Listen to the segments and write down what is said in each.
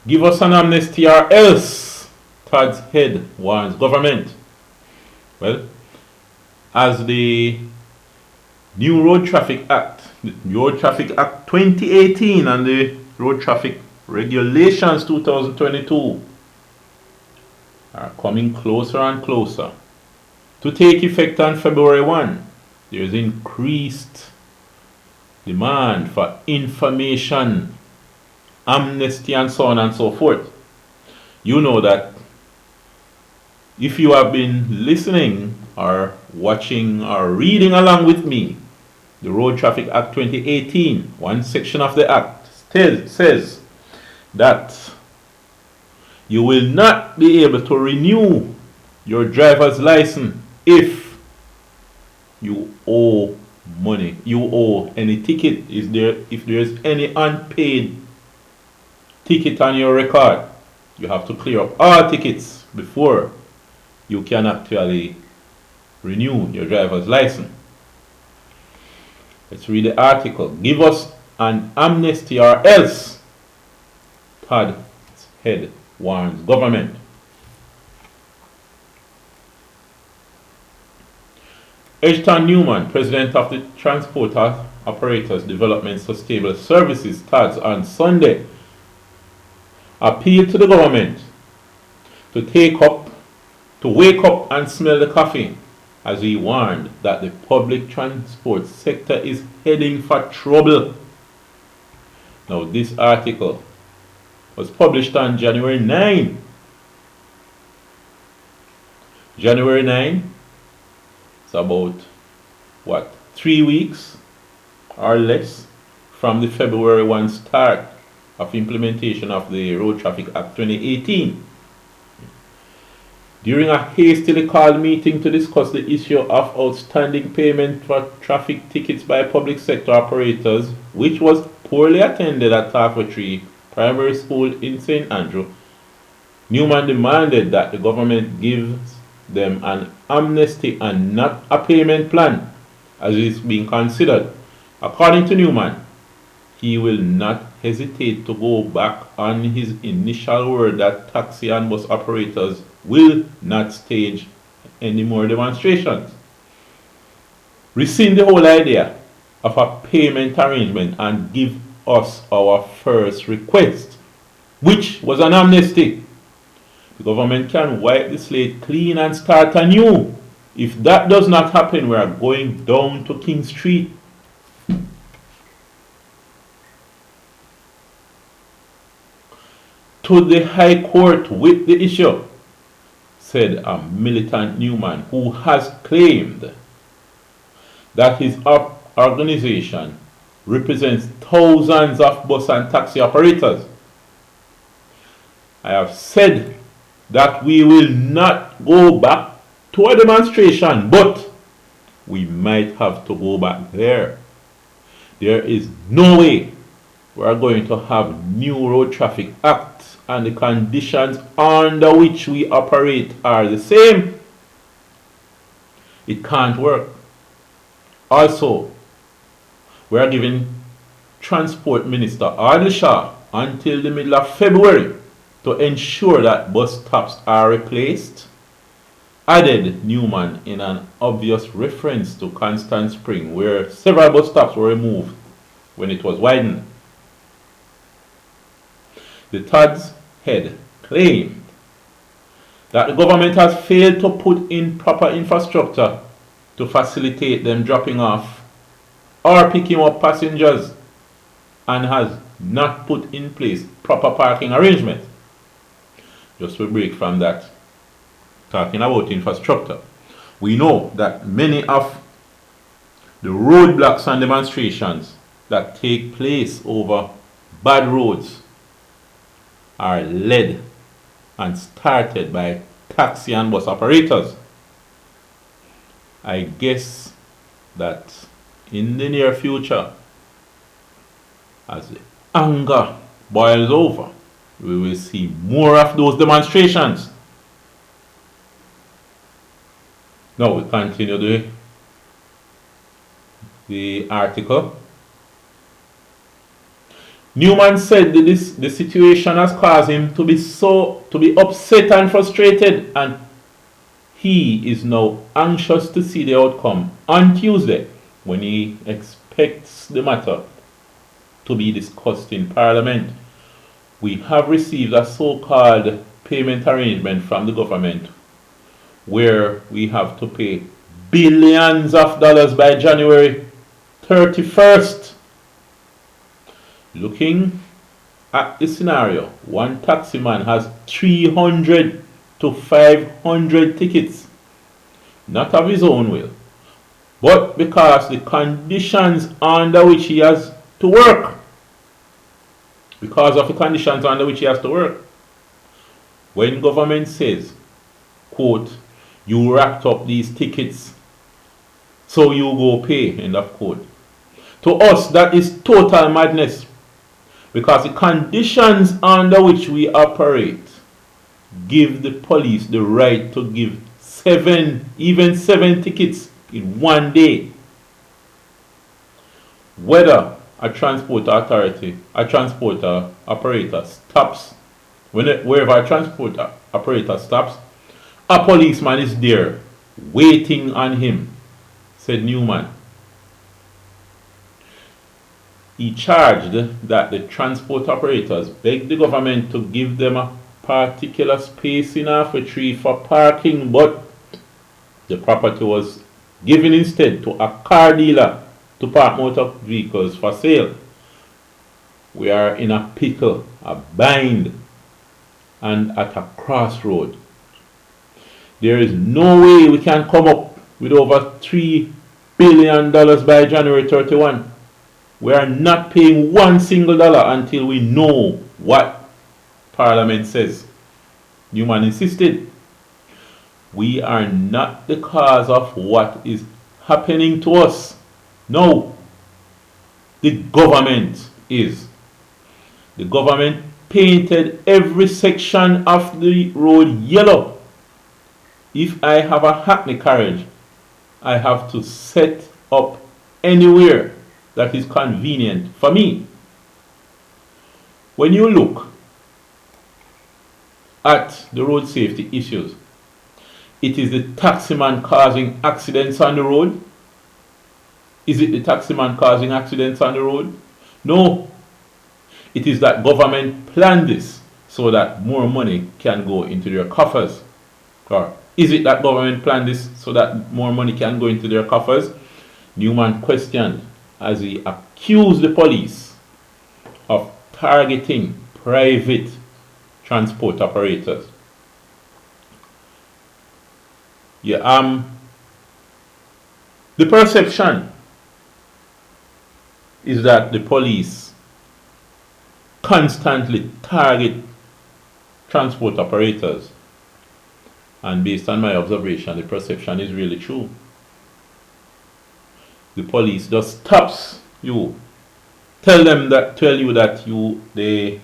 Give us an amnesty or else, Todd's head warns government. Well, as the new Road Traffic Act, the Road Traffic Act 2018 and the Road Traffic Regulations 2022 are coming closer and closer to take effect on February 1. There is increased demand for information, amnesty, and so on and so forth. You know that if you have been listening or watching or reading along with me, the Road Traffic Act 2018, one section of the act says that you will not be able to renew your driver's license if you owe money, you owe any ticket, if there's any unpaid ticket on your record. You have to clear up all tickets before you can actually renew your driver's license. Let's read the article. Give us an amnesty or else, Todd's head warns government. Edgerton Newman, president of the Transport Operators Development Sustainable Services, TADS, on Sunday, appealed to the government to wake up and smell the coffee, as he warned that the public transport sector is heading for trouble. Now, this article was published on January 9. January 9, it's about, 3 weeks or less from the February 1 start of implementation of the Road Traffic Act 2018. During a hastily called meeting to discuss the issue of outstanding payment for traffic tickets by public sector operators, which was poorly attended at Tarkwa Tree Primary School in St. Andrew, Newman demanded that the government gives them an amnesty and not a payment plan, as is being considered. According to Newman, he will not hesitate to go back on his initial word that taxi and bus operators will not stage any more demonstrations. Rescind the whole idea of a payment arrangement and give us our first request, which was an amnesty. The government can wipe the slate clean and start anew. If that does not happen, we are going down to King Street. To the High Court with the issue, said a militant Newman who has claimed that his organization represents thousands of bus and taxi operators. I have said that we will not go back to a demonstration, but we might have to go back there. There is no way we are going to have new Road Traffic Act and the conditions under which we operate are the same. It can't work. Also, we are giving Transport Minister Adil Shah until the middle of February to ensure that bus stops are replaced, added Newman in an obvious reference to Constant Spring, where several bus stops were removed when it was widened. The TADS head claimed that the government has failed to put in proper infrastructure to facilitate them dropping off or picking up passengers and has not put in place proper parking arrangements. Just to break from that, talking about infrastructure, we know that many of the roadblocks and demonstrations that take place over bad roads are led and started by taxi and bus operators. I guess that in the near future, as the anger boils over, we will see more of those demonstrations. Now we continue the article. Newman said that the situation has caused him to be upset and frustrated, and he is now anxious to see the outcome on Tuesday, when he expects the matter to be discussed in Parliament. We have received a so-called payment arrangement from the government where we have to pay billions of dollars by January 31st. Looking at the scenario, one taxi man has 300 to 500 tickets, not of his own will, but because the conditions under which he has to work. Because of the conditions under which he has to work. When government says, quote, you racked up these tickets, so you go pay, end of quote. To us, that is total madness, because the conditions under which we operate give the police the right to give even seven tickets in one day. Whether a transporter operator stops, wherever a transporter operator stops, a policeman is there waiting on him, said Newman. He charged that the transport operators begged the government to give them a particular space in Half-Way for parking, but the property was given instead to a car dealer to park motor vehicles for sale. We are in a pickle, a bind, and at a crossroad. There is no way we can come up with over $3 billion by January 31. We are not paying one single dollar until we know what Parliament says. Newman insisted. We are not the cause of what is happening to us. No, the government is. The government painted every section of the road yellow. If I have a Hackney carriage, I have to set up anywhere that is convenient for me. When you look at the road safety issues, it is the taximan causing accidents on the road. Is it the taximan causing accidents on the road? No. It is that government planned this so that more money can go into their coffers. Or is it that government planned this so that more money can go into their coffers? Newman questioned as he accused the police of targeting private transport operators. The perception is that the police constantly target transport operators, and based on my observation, the perception is really true. The police just stops you, tell you that they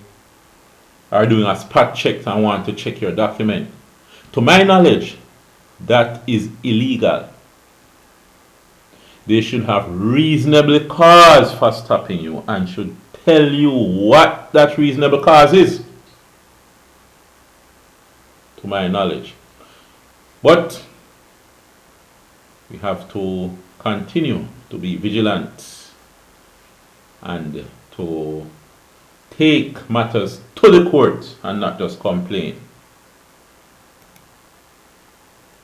are doing a spot check and want to check your document. To my knowledge, that is illegal. They should have reasonable cause for stopping you and should tell you what that reasonable cause is, to my knowledge. But we have to continue to be vigilant and to take matters to the court and not just complain.